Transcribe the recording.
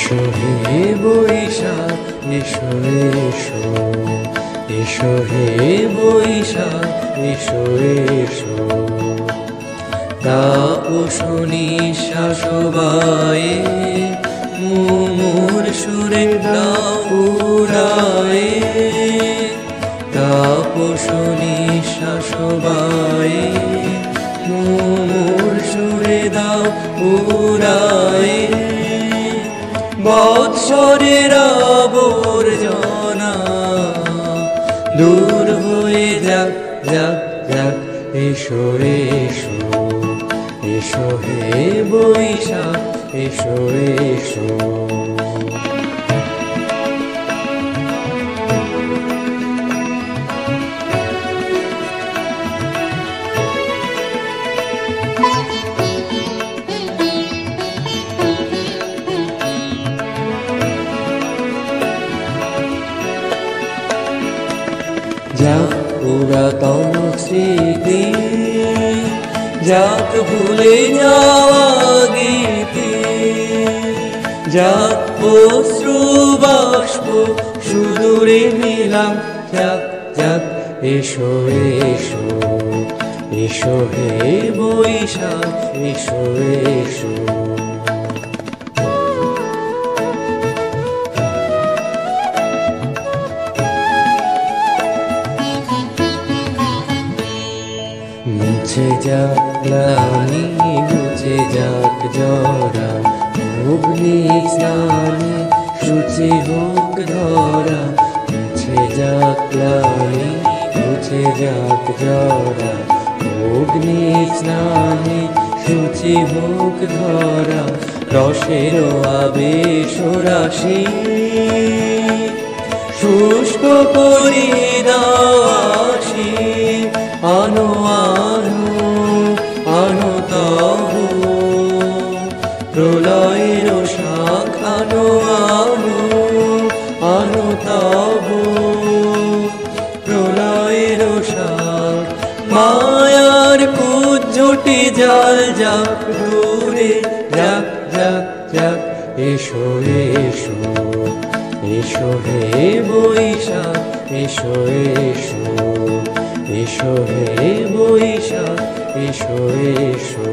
এসো হে বৈশাখ এসো এসো, এসো হে বৈশাখ এসো এসো। তাপসনী শাসবায়ে মুমুর সুরে দাও উড়ায়ে, তাপসনী শাসবায়ে মুমুর সুরে দাও উড়ায়ে। বৎসরের আবর্জনা দূর হয়ে যাক যাক যাক, এসো এসো, এসো হে বৈশাখ এসো এসো। যাক পুরাতন স্মৃতি, যাক ভুলে যাওয়া গীতি, যাক অশ্রু বাষ্প সুদূরে নিলাম, যাক যাক এসো এসো, এসো হে বৈশাখ এসো এসো। মুছে যাক গ্লানি মুছে যাক জরা, অগ্নি স্নানে শুচি হোক ধরা। মুছে যাক গ্লানি মুছে যাক জরা, অগ্নি স্নানে শুচি হোক ধরা। রসের আবেশ রাশি শুষ্ক করি দাসী, আনো আনো আনো তবু প্রলয়ের শাখ, আনো আনো আনো তবু প্রলয়ের শাখ। মায়ার কুজ্জটি জাল যাক দূরে, যাক যাক যাক এসো এসো, এসো হে বৈশাখ এসো এসো, এসো হে বৈশাখ এসো এসো।